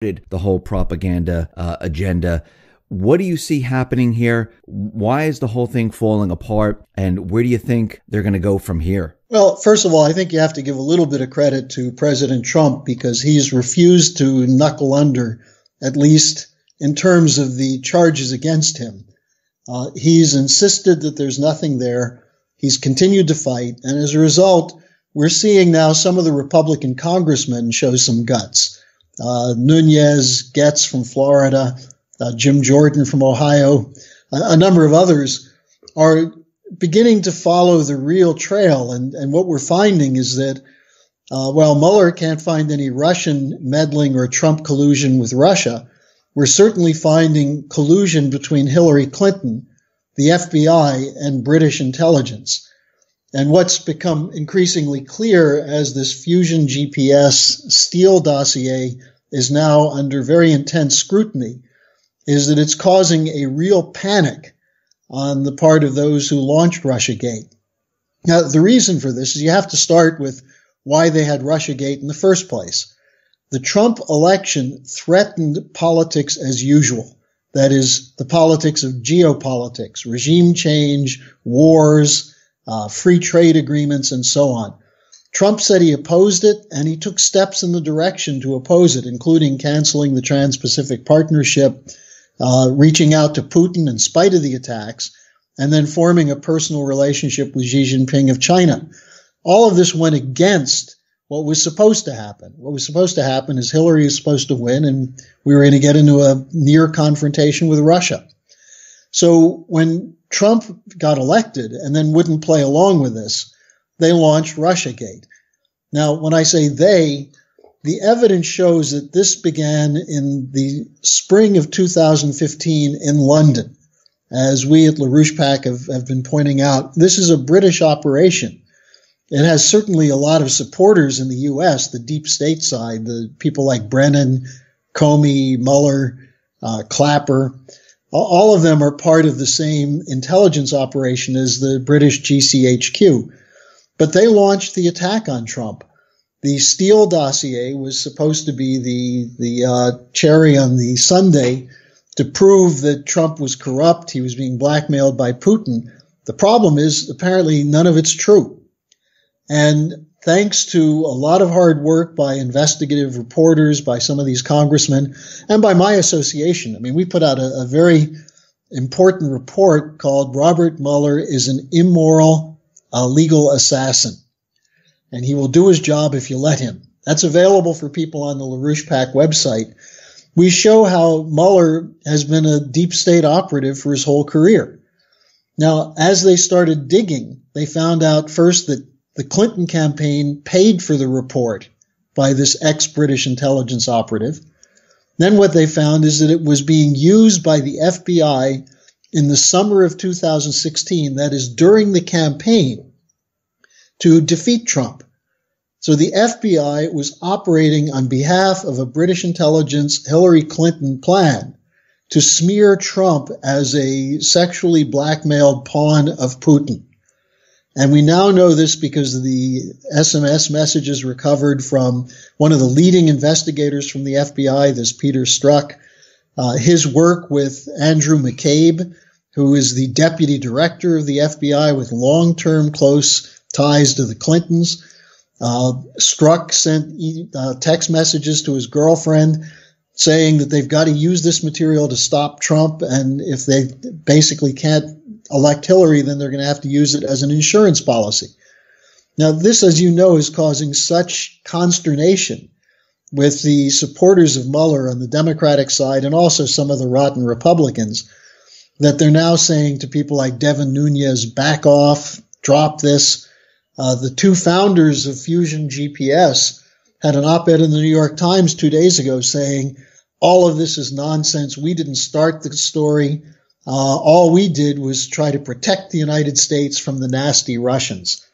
the whole propaganda agenda. What do you see happening here? Why is the whole thing falling apart? And where do you think they're going to go from here? Well, first of all, I think you have to give a little bit of credit to President Trump because he's refused to knuckle under, at least in terms of the charges against him. He's insisted that there's nothing there. He's continued to fight. And as a result, we're seeing now some of the Republican congressmen show some guts. Nunez, Getz from Florida, Jim Jordan from Ohio, a number of others are beginning to follow the real trail. And what we're finding is that while Mueller can't find any Russian meddling or Trump collusion with Russia, we're certainly finding collusion between Hillary Clinton, the FBI, and British intelligence. And what's become increasingly clear as this Fusion GPS Steele dossier is now under very intense scrutiny is that it's causing a real panic on the part of those who launched Russiagate. Now, the reason for this is you have to start with why they had Russiagate in the first place. The Trump election threatened politics as usual. That is, the politics of geopolitics, regime change, wars, free trade agreements, and so on. Trump said he opposed it, and he took steps in the direction to oppose it, including canceling the Trans-Pacific Partnership, reaching out to Putin in spite of the attacks, and then forming a personal relationship with Xi Jinping of China. All of this went against what was supposed to happen. What was supposed to happen is Hillary was supposed to win, and we were going to get into a near confrontation with Russia. So when Trump got elected and then wouldn't play along with this, they launched Russiagate. Now, when I say they, the evidence shows that this began in the spring of 2015 in London. As we at LaRouche PAC have been pointing out, this is a British operation. It has certainly a lot of supporters in the U.S., the deep state side, the people like Brennan, Comey, Mueller, Clapper. All of them are part of the same intelligence operation as the British GCHQ. But they launched the attack on Trump. The Steele dossier was supposed to be the cherry on the sundae to prove that Trump was corrupt, he was being blackmailed by Putin. The problem is apparently none of it's true. And thanks to a lot of hard work by investigative reporters, by some of these congressmen, and by my association, I mean, we put out a very important report called Robert Mueller is an immoral legal assassin. And he will do his job if you let him. That's available for people on the LaRouche PAC website. We show how Mueller has been a deep state operative for his whole career. Now, as they started digging, they found out first that the Clinton campaign paid for the report by this ex-British intelligence operative. Then what they found is that it was being used by the FBI in the summer of 2016, that is during the campaign, to defeat Trump. So the FBI was operating on behalf of a British intelligence Hillary Clinton plan to smear Trump as a sexually blackmailed pawn of Putin. And we now know this because of the SMS messages recovered from one of the leading investigators from the FBI, this Peter Strzok, his work with Andrew McCabe, who is the deputy director of the FBI with long-term close ties to the Clintons. Strzok sent text messages to his girlfriend saying that they've got to use this material to stop Trump, and if they basically can't elect Hillary, then they're going to have to use it as an insurance policy. Now, this, as you know, is causing such consternation with the supporters of Mueller on the Democratic side and also some of the rotten Republicans that they're now saying to people like Devin Nunes, back off, drop this. The two founders of Fusion GPS had an op-ed in the New York Times 2 days ago saying, all of this is nonsense. We didn't start the story. All we did was try to protect the United States from the nasty Russians.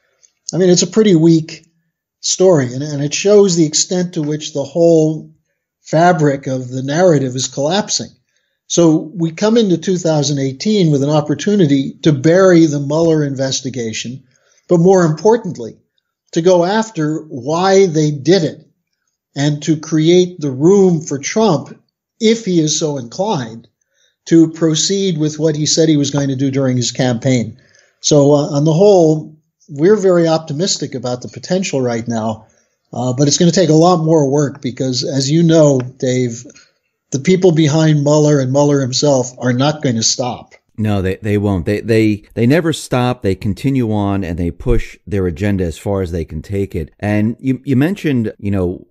I mean, it's a pretty weak story, and it shows the extent to which the whole fabric of the narrative is collapsing. So we come into 2018 with an opportunity to bury the Mueller investigation, but more importantly, to go after why they did it. and to create the room for Trump, if he is so inclined, to proceed with what he said he was going to do during his campaign. So on the whole, we're very optimistic about the potential right now, but it's going to take a lot more work because, as you know, Dave, the people behind Mueller and Mueller himself are not going to stop. No, they won't. They never stop. They continue on and they push their agenda as far as they can take it. And you mentioned,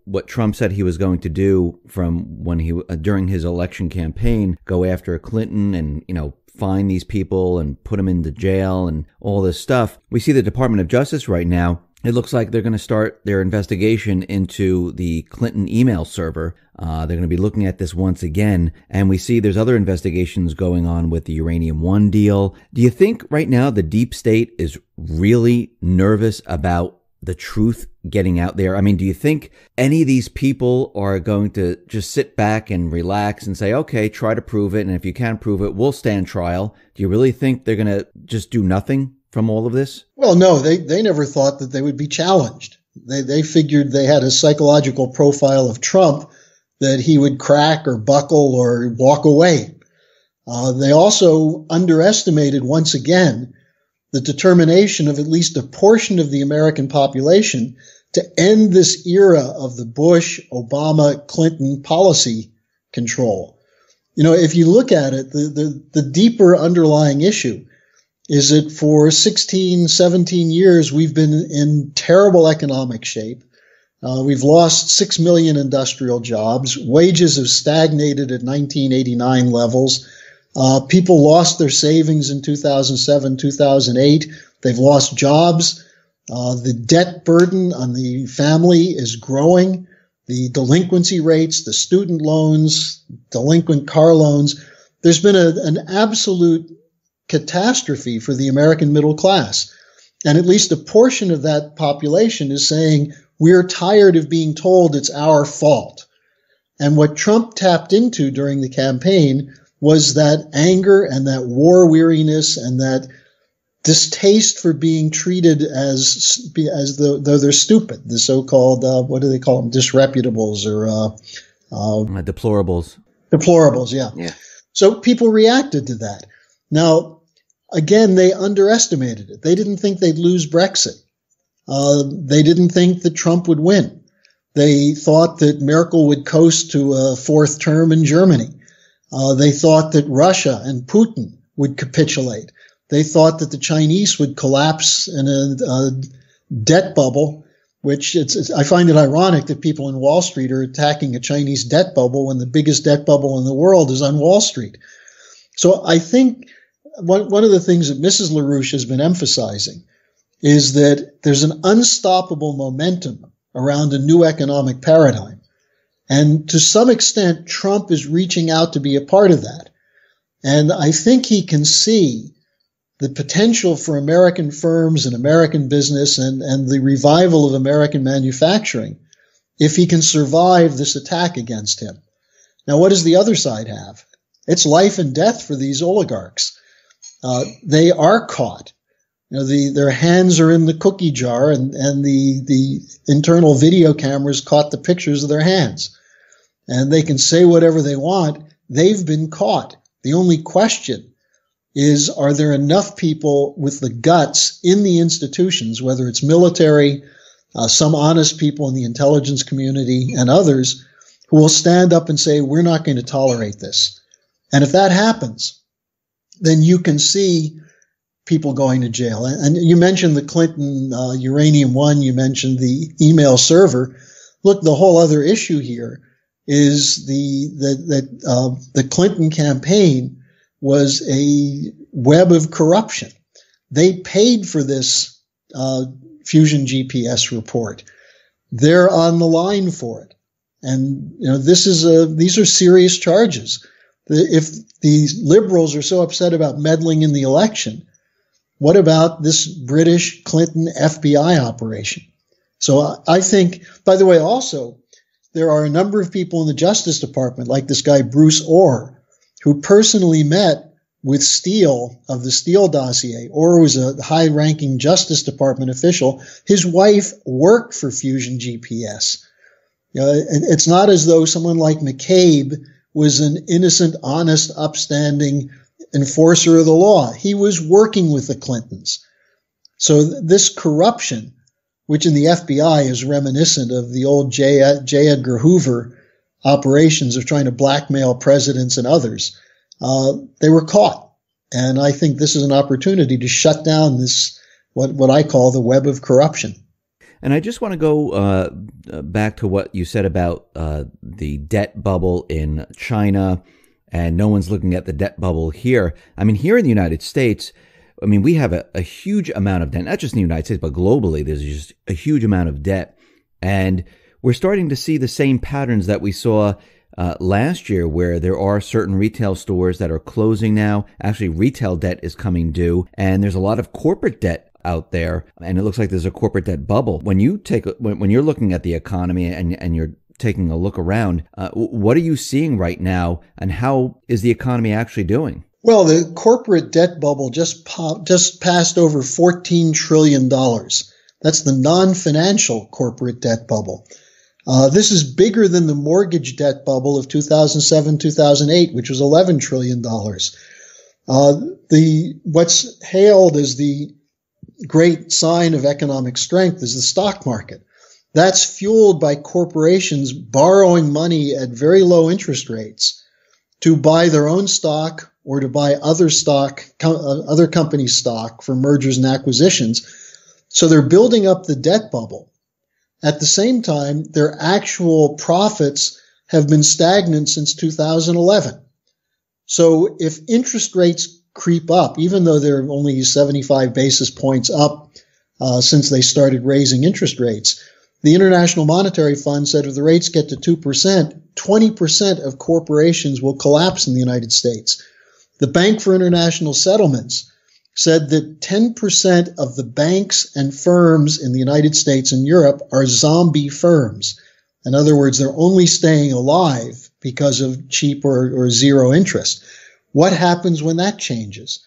what Trump said he was going to do from when he during his election campaign, go after Clinton and, find these people and put them into jail and all this stuff. We see the Department of Justice right now. It looks like they're going to start their investigation into the Clinton email server. They're going to be looking at this once again. And we see there's other investigations going on with the Uranium One deal. Do you think right now the deep state is really nervous about the truth getting out there? I mean, do you think any of these people are going to just sit back and relax and say, okay, try to prove it. And if you can't prove it, we'll stand trial. Do you really think they're going to just do nothing from all of this? Well, no, they never thought that they would be challenged. They figured they had a psychological profile of Trump that he would crack or buckle or walk away. They also underestimated once again the determination of at least a portion of the American population to end this era of the Bush, Obama, Clinton policy control. If you look at it, the deeper underlying issue is that for 16, 17 years, we've been in terrible economic shape. We've lost 6 million industrial jobs. Wages have stagnated at 1989 levels. People lost their savings in 2007, 2008. They've lost jobs. The debt burden on the family is growing. The delinquency rates, the student loans, delinquent car loans. There's been an absolute catastrophe for the American middle class. And at least a portion of that population is saying, we're tired of being told it's our fault. And what Trump tapped into during the campaign was that anger and that war weariness and that distaste for being treated as though they're stupid, the so-called, what do they call them, disreputables or deplorables. Deplorables, yeah. So people reacted to that. Now, again, they underestimated it. They didn't think they'd lose Brexit. They didn't think that Trump would win. They thought that Merkel would coast to a fourth term in Germany. They thought that Russia and Putin would capitulate. They thought that the Chinese would collapse in a debt bubble, which I find it ironic that people in Wall Street are attacking a Chinese debt bubble when the biggest debt bubble in the world is on Wall Street. So I think one of the things that Mrs. LaRouche has been emphasizing is that there's an unstoppable momentum around a new economic paradigm. And to some extent, Trump is reaching out to be a part of that. And I think he can see the potential for American firms and American business and the revival of American manufacturing if he can survive this attack against him. Now, what does the other side have? It's life and death for these oligarchs. They are caught. Their hands are in the cookie jar, and the internal video cameras caught the pictures of their hands. And they can say whatever they want. They've been caught. The only question is, are there enough people with the guts in the institutions, whether it's military, some honest people in the intelligence community, and others, who will stand up and say, we're not going to tolerate this. And if that happens, then you can see people going to jail. And you mentioned the Clinton Uranium One, you mentioned the email server. Look, the whole other issue here is the Clinton campaign was a web of corruption. They paid for this Fusion GPS report. They're on the line for it. And these are serious charges. If the liberals are so upset about meddling in the election, what about this British Clinton FBI operation? So I think, by the way, also, there are a number of people in the Justice Department, like this guy Bruce Orr, who personally met with Steele of the Steele dossier. Orr was a high-ranking Justice Department official. His wife worked for Fusion GPS. It's not as though someone like McCabe was an innocent, honest, upstanding enforcer of the law. He was working with the Clintons. So this corruption, which in the FBI is reminiscent of the old J. Edgar Hoover operations of trying to blackmail presidents and others, they were caught. And I think this is an opportunity to shut down this, what I call the web of corruption. And I just want to go back to what you said about the debt bubble in China, and no one's looking at the debt bubble here. I mean, here in the United States, I mean, we have a huge amount of debt, not just in the United States, but globally, there's just a huge amount of debt. And we're starting to see the same patterns that we saw last year, where there are certain retail stores that are closing now. Actually, retail debt is coming due, and there's a lot of corporate debt out there, and it looks like there's a corporate debt bubble. When you're looking at the economy and you're taking a look around, what are you seeing right now, and how is the economy actually doing? Well, the corporate debt bubble just passed over $14 trillion. That's the non-financial corporate debt bubble. This is bigger than the mortgage debt bubble of 2007-2008, which was $11 trillion. What's hailed as the great sign of economic strength is the stock market. That's fueled by corporations borrowing money at very low interest rates to buy their own stock or to buy other companies' stock for mergers and acquisitions. So they're building up the debt bubble. At the same time, their actual profits have been stagnant since 2011. So if interest rates creep up, even though they're only 75 basis points up since they started raising interest rates, the International Monetary Fund said if the rates get to 2%, 20% of corporations will collapse in the United States. The Bank for International Settlements said that 10% of the banks and firms in the United States and Europe are zombie firms. In other words, they're only staying alive because of cheap or zero interest. What happens when that changes?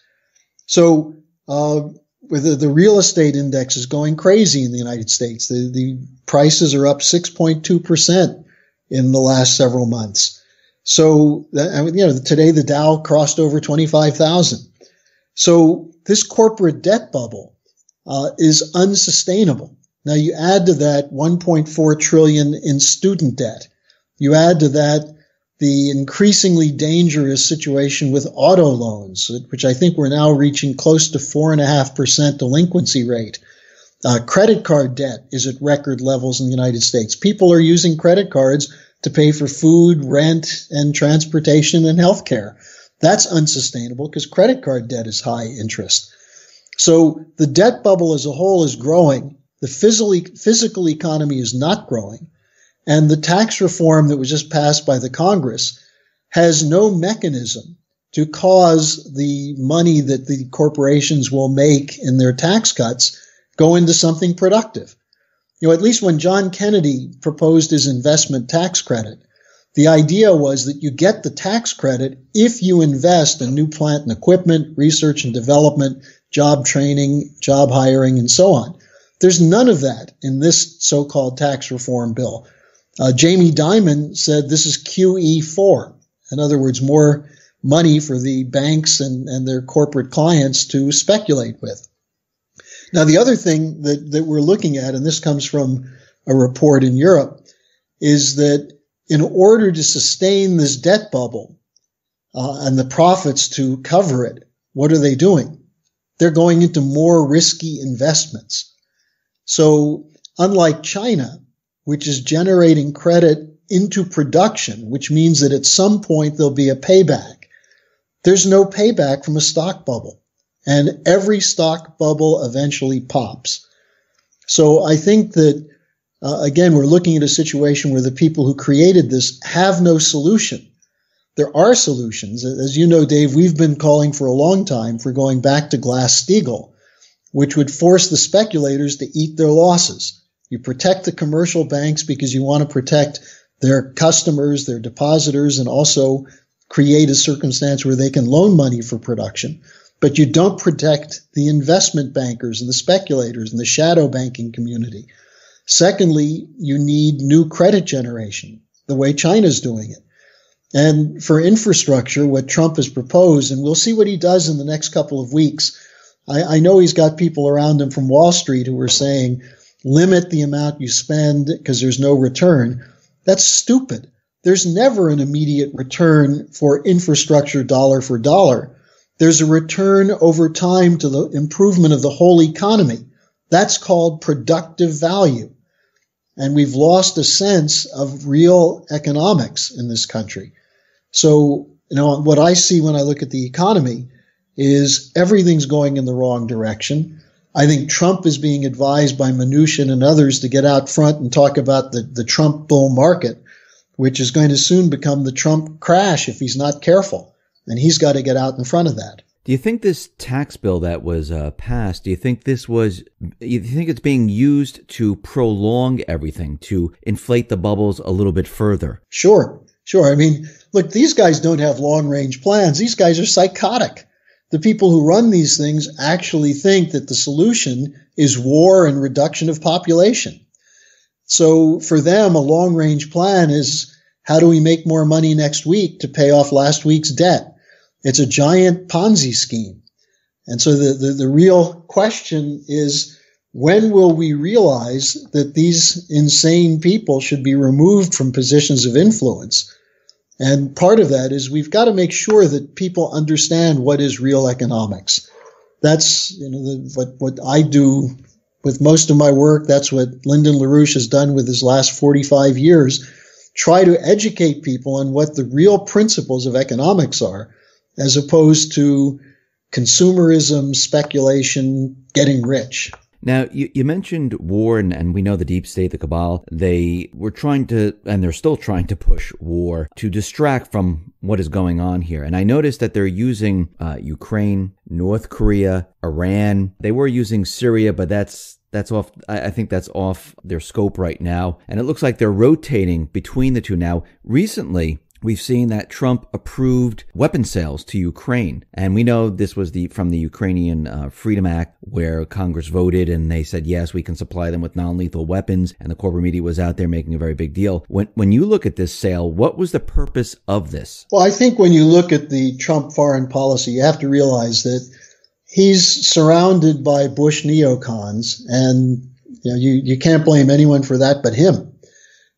So the real estate index is going crazy in the United States. The prices are up 6.2% in the last several months. So, today the Dow crossed over 25,000. So this corporate debt bubble is unsustainable. Now you add to that 1.4 trillion in student debt. You add to that the increasingly dangerous situation with auto loans, which I think we're now reaching close to 4.5% delinquency rate. Credit card debt is at record levels in the United States. People are using credit cards to pay for food, rent, and transportation and healthcare. That's unsustainable because credit card debt is high interest. So the debt bubble as a whole is growing. The physical economy is not growing. And the tax reform that was just passed by the Congress has no mechanism to cause the money that the corporations will make in their tax cuts go into something productive. At least when John Kennedy proposed his investment tax credit, the idea was that you get the tax credit if you invest in new plant and equipment, research and development, job training, job hiring, and so on. There's none of that in this so-called tax reform bill. Jamie Dimon said this is QE4. In other words, more money for the banks and their corporate clients to speculate with. Now, the other thing that we're looking at, and this comes from a report in Europe, is that in order to sustain this debt bubble and the profits to cover it, what are they doing? They're going into more risky investments. So unlike China, which is generating credit into production, which means that at some point there'll be a payback, there's no payback from a stock bubble. And every stock bubble eventually pops. So I think that, again, we're looking at a situation where the people who created this have no solution. There are solutions. As you know, Dave, we've been calling for a long time for going back to Glass-Steagall, which would force the speculators to eat their losses. You protect the commercial banks because you want to protect their customers, their depositors, and also create a circumstance where they can loan money for production. But you don't protect the investment bankers and the speculators and the shadow banking community. Secondly, you need new credit generation, the way China's doing it. And for infrastructure, what Trump has proposed, and we'll see what he does in the next couple of weeks. I know he's got people around him from Wall Street who are saying, limit the amount you spend because there's no return. That's stupid. There's never an immediate return for infrastructure dollar for dollar. There's a return over time to the improvement of the whole economy. That's called productive value. And we've lost a sense of real economics in this country. So, what I see when I look at the economy is everything's going in the wrong direction. I think Trump is being advised by Mnuchin and others to get out front and talk about the Trump bull market, which is going to soon become the Trump crash if he's not careful. And he's got to get out in front of that. Do you think this tax bill that was passed, do you think it's being used to prolong everything, to inflate the bubbles a little bit further? Sure. I mean, look, these guys don't have long-range plans. These guys are psychotic. The people who run these things actually think that the solution is war and reduction of population. So for them, a long-range plan is, how do we make more money next week to pay off last week's debt? It's a giant Ponzi scheme. And so the real question is, when will we realize that these insane people should be removed from positions of influence? And part of that is we've got to make sure that people understand what is real economics. That's what I do with most of my work. That's what Lyndon LaRouche has done with his last 45 years. Try to educate people on what the real principles of economics are, as opposed to consumerism, speculation, getting rich. Now, you mentioned war, and we know the deep state, the cabal, they were trying to, and they're still trying to push war to distract from what is going on here. And I noticed that they're using Ukraine, North Korea, Iran. They were using Syria, but that's off. I think that's off their scope right now. And it looks like they're rotating between the two now. Recently, we've seen that Trump approved weapon sales to Ukraine. And we know this was from the Ukrainian Freedom Act, where Congress voted and they said, yes, we can supply them with non-lethal weapons. And the corporate media was out there making a very big deal. When you look at this sale, what was the purpose of this? Well, I think when you look at the Trump foreign policy, you have to realize that he's surrounded by Bush neocons. And you can't blame anyone for that but him.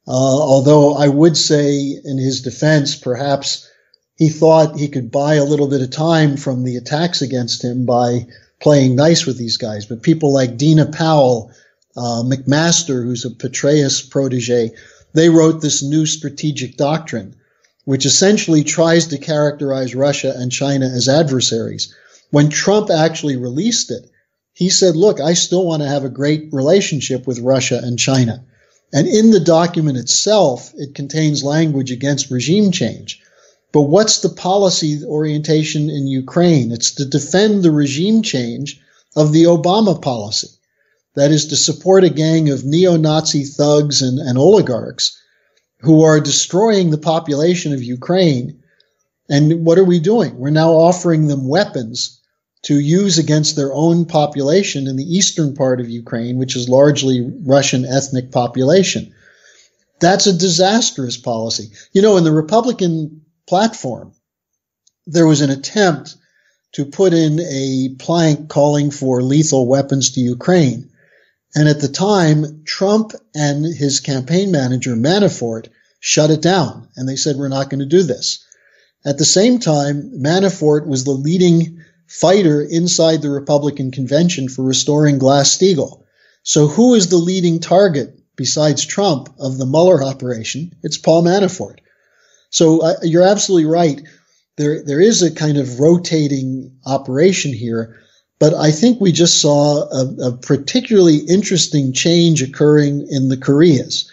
Although I would say in his defense, perhaps he thought he could buy a little bit of time from the attacks against him by playing nice with these guys. But people like Dina Powell, McMaster, who's a Petraeus protege, they wrote this new strategic doctrine, which essentially tries to characterize Russia and China as adversaries. When Trump actually released it, he said, look, I still want to have a great relationship with Russia and China. And in the document itself, it contains language against regime change. But what's the policy orientation in Ukraine? It's to defend the regime change of the Obama policy. That is to support a gang of neo-Nazi thugs and oligarchs who are destroying the population of Ukraine. And what are we doing? We're now offering them weapons to use against their own population in the eastern part of Ukraine, which is largely Russian ethnic population. That's a disastrous policy. In the Republican platform, there was an attempt to put in a plank calling for lethal weapons to Ukraine. And at the time, Trump and his campaign manager, Manafort, shut it down. And they said, we're not going to do this. At the same time, Manafort was the leading fighter inside the Republican convention for restoring Glass-Steagall. So who is the leading target besides Trump of the Mueller operation? It's Paul Manafort. So you're absolutely right. There is a kind of rotating operation here, but I think we just saw a particularly interesting change occurring in the Koreas.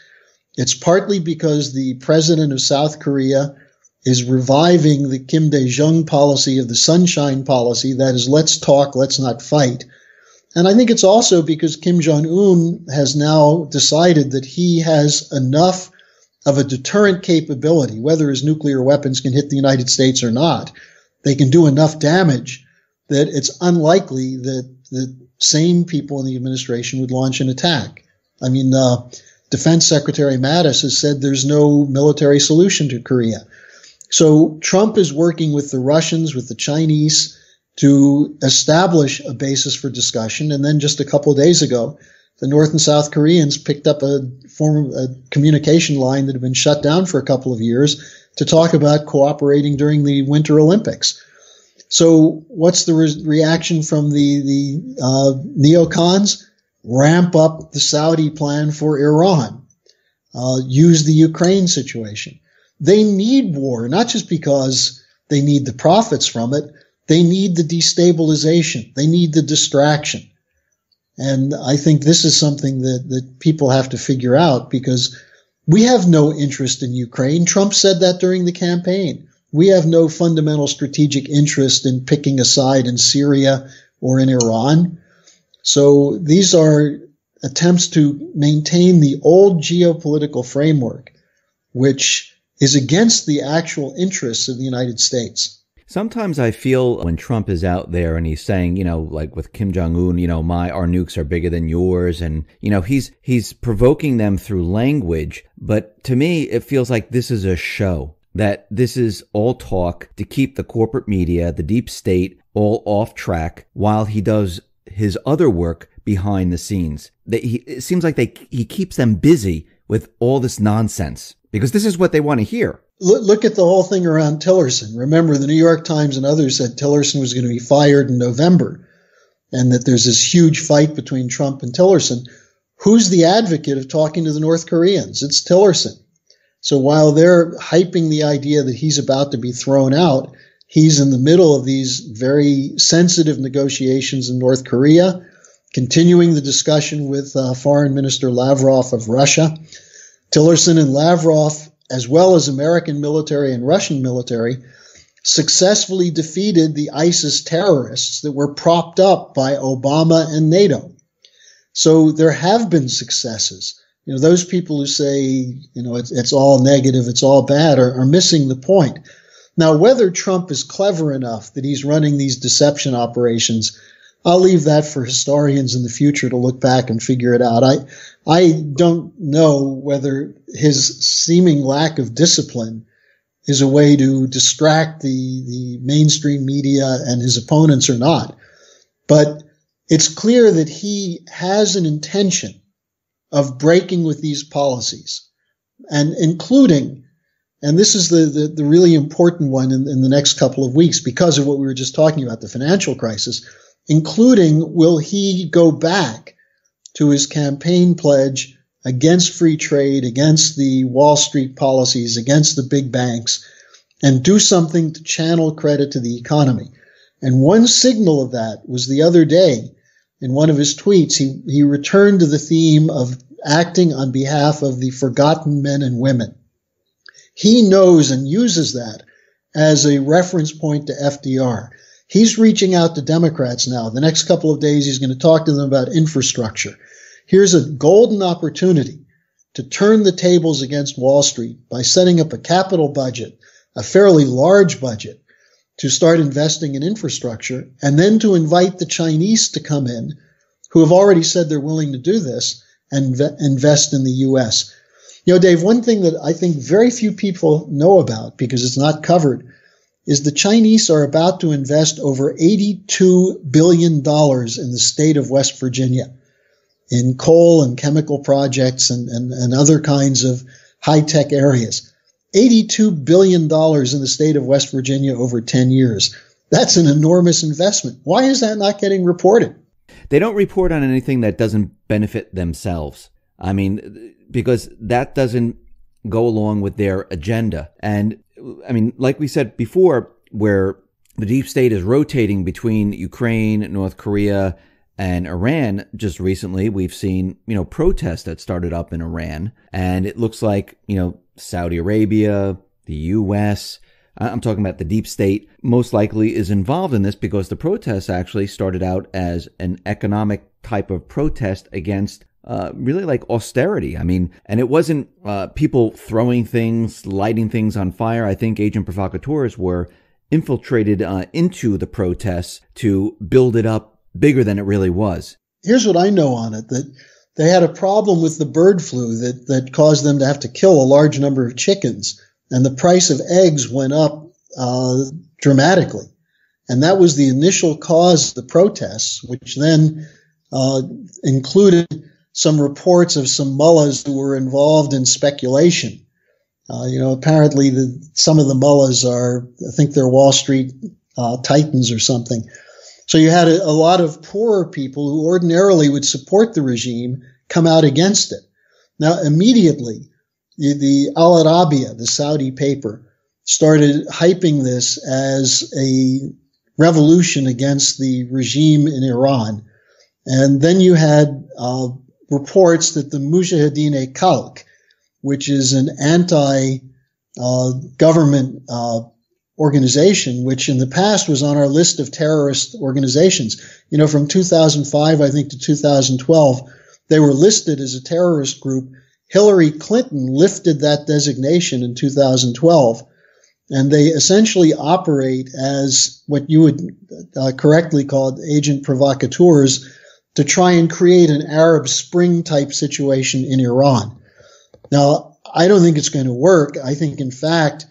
It's partly because the president of South Korea is reviving the Kim Dae-jung policy of the sunshine policy, that is, let's talk, let's not fight. And I think it's also because Kim Jong-un has now decided that he has enough of a deterrent capability, whether his nuclear weapons can hit the United States or not. They can do enough damage that it's unlikely that the sane people in the administration would launch an attack. I mean, Defense Secretary Mattis has said there's no military solution to Korea. So Trump is working with the Russians, with the Chinese, to establish a basis for discussion. And then just a couple of days ago, the North and South Koreans picked up a communication line that had been shut down for a couple of years to talk about cooperating during the Winter Olympics. So what's the reaction from the neocons? Ramp up the Saudi plan for Iran. Use the Ukraine situation. They need war, not just because they need the profits from it. They need the destabilization. They need the distraction. And I think this is something that people have to figure out, because we have no interest in Ukraine. Trump said that during the campaign. We have no fundamental strategic interest in picking a side in Syria or in Iran. So these are attempts to maintain the old geopolitical framework, which is against the actual interests of the United States. Sometimes I feel when Trump is out there and he's saying, like with Kim Jong-un, our nukes are bigger than yours. And, he's provoking them through language. But to me, it feels like this is a show, that this is all talk to keep the corporate media, the deep state, all off track while he does his other work behind the scenes. It seems like he keeps them busy with all this nonsense because this is what they want to hear. Look at the whole thing around Tillerson. Remember, the New York Times and others said Tillerson was going to be fired in November, and that there's this huge fight between Trump and Tillerson. Who's the advocate of talking to the North Koreans? It's Tillerson. So while they're hyping the idea that he's about to be thrown out, he's in the middle of these very sensitive negotiations in North Korea, continuing the discussion with Foreign Minister Lavrov of Russia. Tillerson and Lavrov, as well as American military and Russian military, successfully defeated the ISIS terrorists that were propped up by Obama and NATO. So there have been successes. Those people who say, it's all negative, it's all bad, are missing the point. Now, whether Trump is clever enough that he's running these deception operations, I'll leave that for historians in the future to look back and figure it out. I don't know whether his seeming lack of discipline is a way to distract the mainstream media and his opponents or not. But it's clear that he has an intention of breaking with these policies, and including, and this is the really important one in the next couple of weeks because of what we were just talking about, the financial crisis, including, will he go back to his campaign pledge against free trade, against the Wall Street policies, against the big banks, and do something to channel credit to the economy. And one signal of that was the other day in one of his tweets. He returned to the theme of acting on behalf of the forgotten men and women. He knows and uses that as a reference point to FDR. He's reaching out to Democrats now. The next couple of days, he's going to talk to them about infrastructure. Here's a golden opportunity to turn the tables against Wall Street by setting up a capital budget, a fairly large budget, to start investing in infrastructure, and then to invite the Chinese to come in, who have already said they're willing to do this, and invest in the U.S. Dave, one thing that I think very few people know about, because it's not covered, is the Chinese are about to invest over $82 billion in the state of West Virginia in coal and chemical projects and other kinds of high-tech areas. $82 billion in the state of West Virginia over 10 years. That's an enormous investment. Why is that not getting reported? They don't report on anything that doesn't benefit themselves. I mean, because that doesn't go along with their agenda. And I mean, like we said before, where the deep state is rotating between Ukraine, North Korea, and Iran, just recently we've seen, protests that started up in Iran. And it looks like, Saudi Arabia, the U.S., I'm talking about the deep state, most likely is involved in this because the protests actually started out as an economic type of protest against really like austerity. I mean, and it wasn't people throwing things, lighting things on fire. I think agent provocateurs were infiltrated into the protests to build it up bigger than it really was. Here's what I know on it, that they had a problem with the bird flu that caused them to have to kill a large number of chickens, and the price of eggs went up dramatically. And that was the initial cause of the protests, which then included some reports of some mullahs who were involved in speculation. Apparently some of the mullahs are, I think they're Wall Street titans or something. So you had a lot of poorer people who ordinarily would support the regime come out against it. Now, immediately, the Al Arabiya, the Saudi paper, started hyping this as a revolution against the regime in Iran. And then you had reports that the Mujahideen-e-Khalq, which is an anti-government organization, which in the past was on our list of terrorist organizations. From 2005, I think, to 2012, they were listed as a terrorist group. Hillary Clinton lifted that designation in 2012, and they essentially operate as what you would correctly call agent provocateurs to try and create an Arab Spring type situation in Iran. Now, I don't think it's going to work. I think, in fact,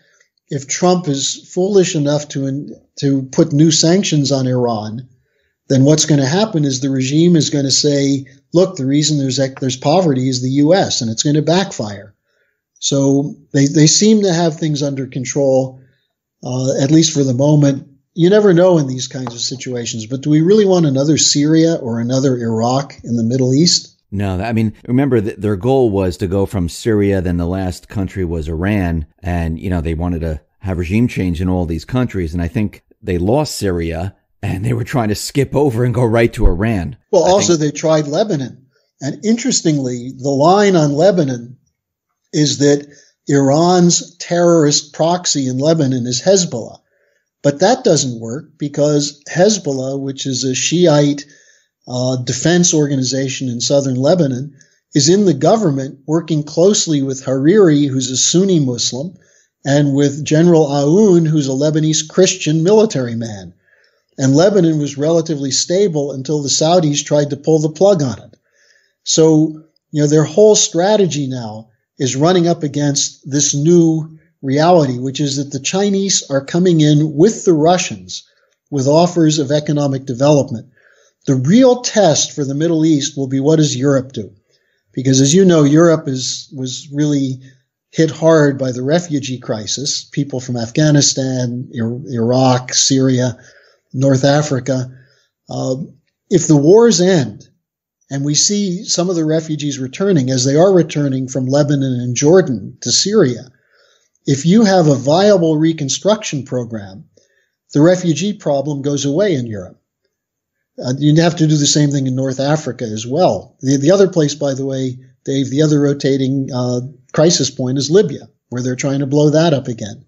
if Trump is foolish enough to put new sanctions on Iran, then what's going to happen is the regime is going to say, look, the reason there's poverty is the U.S., and it's going to backfire. So they seem to have things under control, at least for the moment. You never know in these kinds of situations, but do we really want another Syria or another Iraq in the Middle East? No, I mean, remember their goal was to go from Syria, then the last country was Iran, and, they wanted to have regime change in all these countries, and I think they lost Syria, and they were trying to skip over and go right to Iran. Well, they tried Lebanon, and interestingly, the line on Lebanon is that Iran's terrorist proxy in Lebanon is Hezbollah, but that doesn't work because Hezbollah, which is a Shiite defense organization in southern Lebanon, is in the government working closely with Hariri, who's a Sunni Muslim, and with General Aoun, who's a Lebanese Christian military man. And Lebanon was relatively stable until the Saudis tried to pull the plug on it. So, their whole strategy now is running up against this new reality, which is that the Chinese are coming in with the Russians with offers of economic development. The real test for the Middle East will be, what does Europe do? Because, as you know, Europe was really hit hard by the refugee crisis. People from Afghanistan, Iraq, Syria, North Africa. If the wars end and we see some of the refugees returning, as they are returning from Lebanon and Jordan to Syria, if you have a viable reconstruction program, the refugee problem goes away in Europe. You'd have to do the same thing in North Africa as well. The other place, by the way, Dave, the other rotating crisis point is Libya, where they're trying to blow that up again.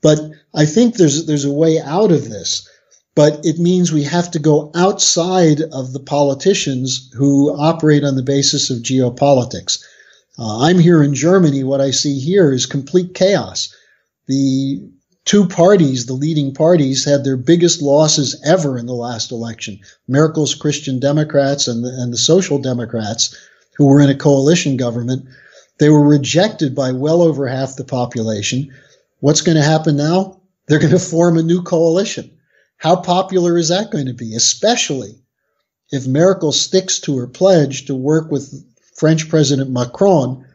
But I think there's a way out of this, but it means we have to go outside of the politicians who operate on the basis of geopolitics. I'm here in Germany. What I see here is complete chaos. The two parties, the leading parties, had their biggest losses ever in the last election. Merkel's Christian Democrats and the Social Democrats, who were in a coalition government, they were rejected by well over half the population. What's going to happen now? They're going to form a new coalition. How popular is that going to be, especially if Merkel sticks to her pledge to work with French President Macron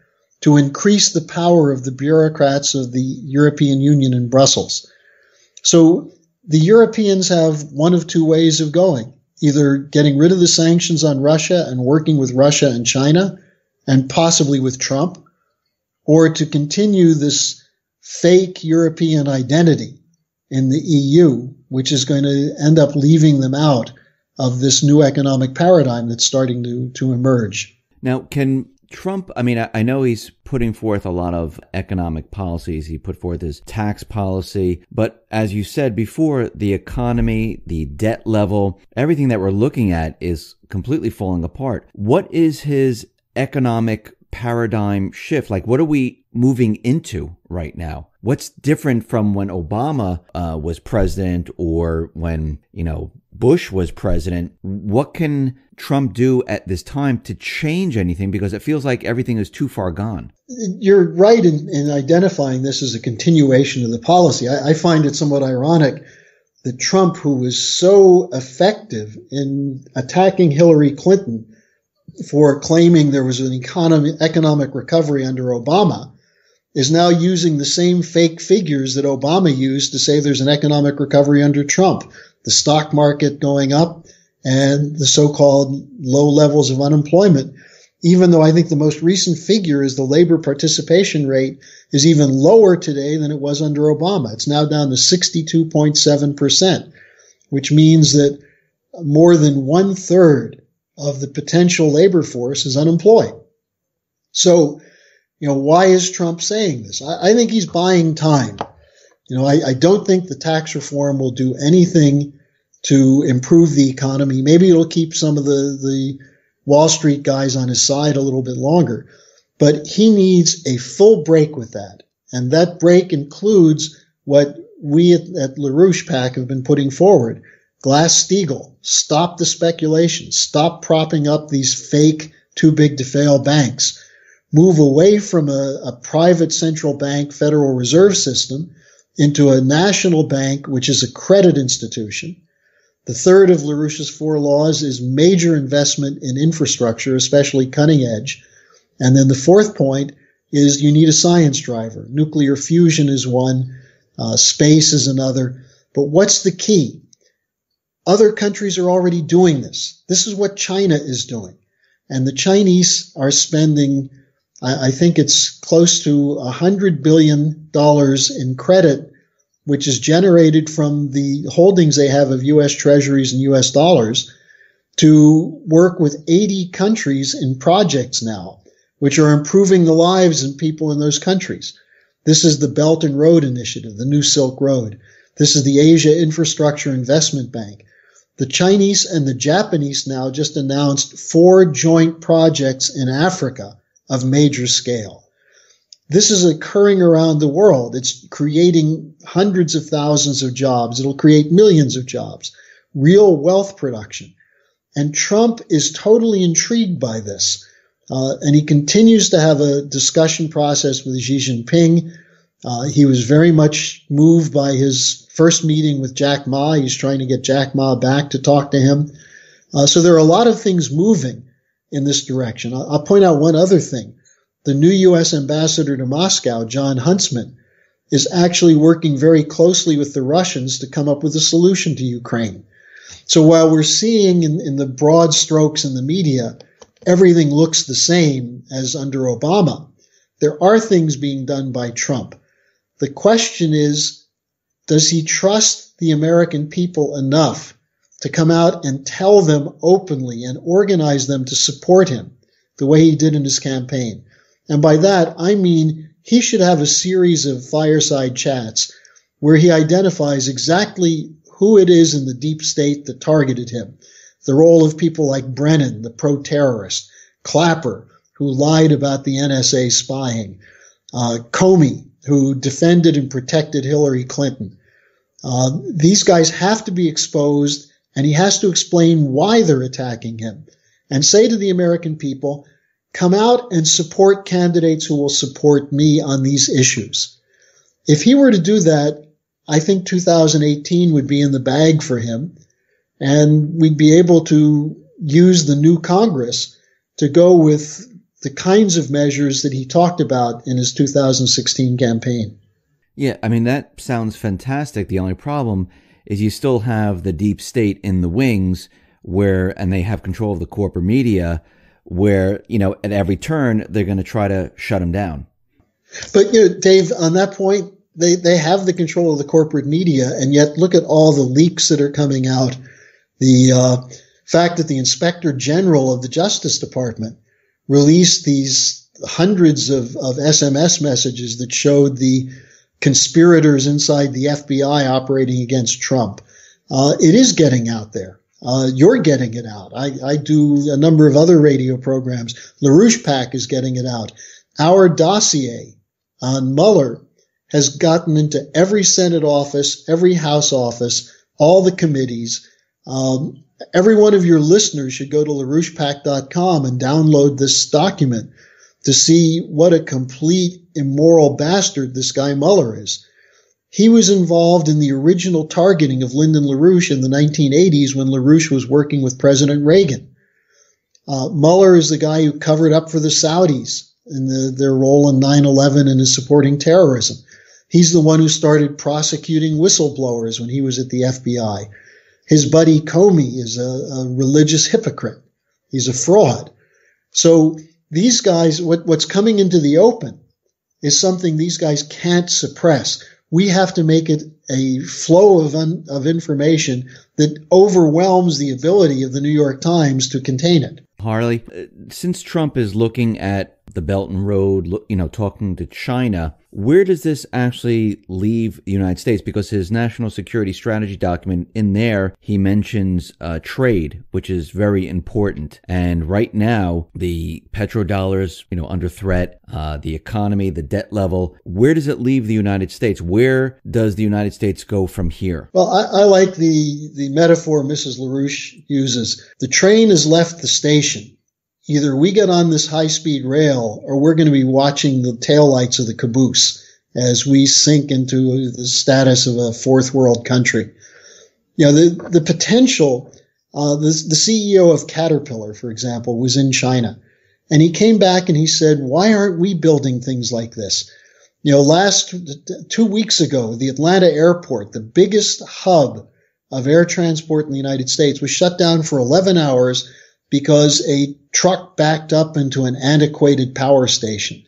to increase the power of the bureaucrats of the European Union in Brussels? So the Europeans have one of two ways of going, either getting rid of the sanctions on Russia and working with Russia and China, and possibly with Trump, or to continue this fake European identity in the EU, which is going to end up leaving them out of this new economic paradigm that's starting to emerge. Now, can Trump, I know he's putting forth a lot of economic policies. He put forth his tax policy. But as you said before, the economy, the debt level, everything that we're looking at is completely falling apart. What is his economic paradigm shift? Like, what are we moving into right now? What's different from when Obama was president or when, Bush was president? What can Trump do at this time to change anything? Because it feels like everything is too far gone. You're right in identifying this as a continuation of the policy. I find it somewhat ironic that Trump, who was so effective in attacking Hillary Clinton for claiming there was an economic recovery under Obama, is now using the same fake figures that Obama used to say there's an economic recovery under Trump. The stock market going up and the so-called low levels of unemployment, even though I think the most recent figure is the labor participation rate is even lower today than it was under Obama. It's now down to 62.7%, which means that more than 1/3 of the potential labor force is unemployed. So, why is Trump saying this? I think he's buying time. I don't think the tax reform will do anything to improve the economy. Maybe it'll keep some of the Wall Street guys on his side a little bit longer, but he needs a full break with that. And that break includes what we at LaRouche PAC have been putting forward. Glass-Steagall, stop the speculation, stop propping up these fake too-big-to-fail banks. Move away from a private central bank Federal Reserve system into a national bank, which is a credit institution. The third of LaRouche's 4 laws is major investment in infrastructure, especially cutting edge. And then the fourth point is you need a science driver. Nuclear fusion is one, space is another. But what's the key? Other countries are already doing this. This is what China is doing. And the Chinese are spending, I think it's close to $100 billion in credit, which is generated from the holdings they have of U.S. treasuries and U.S. dollars, to work with 80 countries in projects now, which are improving the lives of people in those countries. This is the Belt and Road Initiative, the New Silk Road. This is the Asia Infrastructure Investment Bank. The Chinese and the Japanese now just announced 4 joint projects in Africa of major scale. This is occurring around the world. It's creating hundreds of thousands of jobs. It'll create millions of jobs, real wealth production. And Trump is totally intrigued by this. And he continues to have a discussion process with Xi Jinping. He was very much moved by his first meeting with Jack Ma. He's trying to get Jack Ma back to talk to him. So there are a lot of things moving in this direction. I'll point out one other thing. The new U.S. ambassador to Moscow, John Huntsman, is actually working very closely with the Russians to come up with a solution to Ukraine. So while we're seeing in the broad strokes in the media, everything looks the same as under Obama, there are things being done by Trump. The question is, does he trust the American people enough to come out and tell them openly and organize them to support him the way he did in his campaign? And by that, I mean he should have a series of fireside chats where he identifies exactly who it is in the deep state that targeted him. The role of people like Brennan, the pro-terrorist, Clapper, who lied about the NSA spying, Comey, who defended and protected Hillary Clinton. These guys have to be exposed, and he has to explain why they're attacking him and say to the American people, come out and support candidates who will support me on these issues. If he were to do that, I think 2018 would be in the bag for him, and we'd be able to use the new Congress to go with the kinds of measures that he talked about in his 2016 campaign. Yeah, I mean, that sounds fantastic. The only problem is you still have the deep state in the wings and they have control of the corporate media, where, at every turn, they're going to try to shut him down. But, Dave, on that point, they have the control of the corporate media, and yet look at all the leaks that are coming out. The fact that the Inspector General of the Justice Department released these hundreds of SMS messages that showed the conspirators inside the FBI operating against Trump. It is getting out there. You're getting it out. I do a number of other radio programs. LaRouche PAC is getting it out. Our dossier on Mueller has gotten into every Senate office, every House office, all the committees. Every one of your listeners should go to LaRouchePAC.com and download this document to see what a complete immoral bastard this guy Mueller is. He was involved in the original targeting of Lyndon LaRouche in the 1980s when LaRouche was working with President Reagan. Mueller is the guy who covered up for the Saudis in their role in 9/11 and is supporting terrorism. He's the one who started prosecuting whistleblowers when he was at the FBI. His buddy Comey is a religious hypocrite. He's a fraud. So these guys, what's coming into the open is something these guys can't suppress. We have to make it a flow of information that overwhelms the ability of the New York Times to contain it. Harley, since Trump is looking at the Belt and Road, talking to China, where does this actually leave the United States? Because his national security strategy document, in there, he mentions trade, which is very important. And right now, the petrodollar's, under threat, the economy, the debt level. Where does it leave the United States? Where does the United States go from here? Well, I like the metaphor Mrs. LaRouche uses. The train has left the station. Either we get on this high-speed rail or we're going to be watching the taillights of the caboose as we sink into the status of a fourth world country. The potential, the CEO of Caterpillar, for example, was in China. And he came back and he said, why aren't we building things like this? 2 weeks ago, the Atlanta airport, the biggest hub of air transport in the United States, was shut down for 11 hours because a truck backed up into an antiquated power station.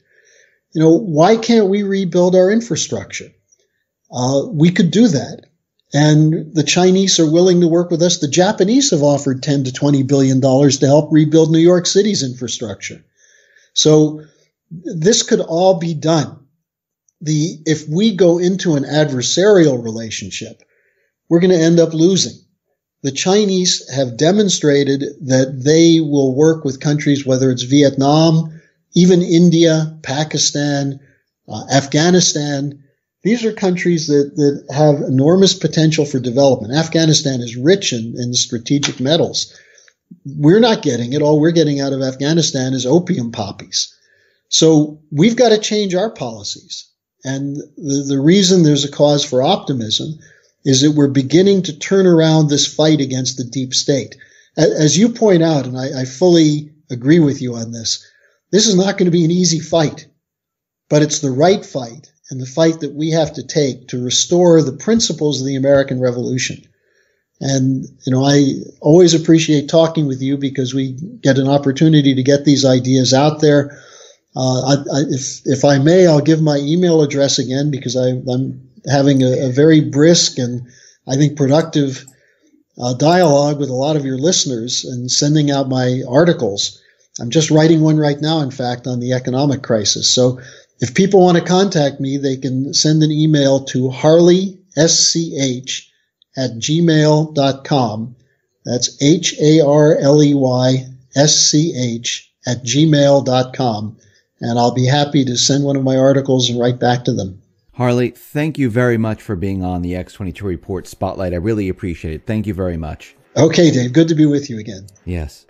Why can't we rebuild our infrastructure? We could do that. And the Chinese are willing to work with us. The Japanese have offered $10 to $20 billion to help rebuild New York City's infrastructure. So this could all be done. If we go into an adversarial relationship, we're going to end up losing. The Chinese have demonstrated that they will work with countries, whether it's Vietnam, even India, Pakistan, Afghanistan. These are countries that have enormous potential for development. Afghanistan is rich in strategic metals. We're not getting it. All we're getting out of Afghanistan is opium poppies. So we've got to change our policies. And the reason there's a cause for optimism is that we're beginning to turn around this fight against the deep state. As you point out, and I fully agree with you on this, this is not going to be an easy fight, but it's the right fight and the fight that we have to take to restore the principles of the American Revolution. And, I always appreciate talking with you because we get an opportunity to get these ideas out there. If I may, I'll give my email address again because I'm having a very brisk and I think productive dialogue with a lot of your listeners and sending out my articles. I'm just writing one right now, in fact, on the economic crisis. So if people want to contact me, they can send an email to harleysch@gmail.com. That's harleysch@gmail.com. And I'll be happy to send one of my articles and write back to them. Harley, thank you very much for being on the X22 Report Spotlight. I really appreciate it. Thank you very much. Okay, Dave. Good to be with you again. Yes.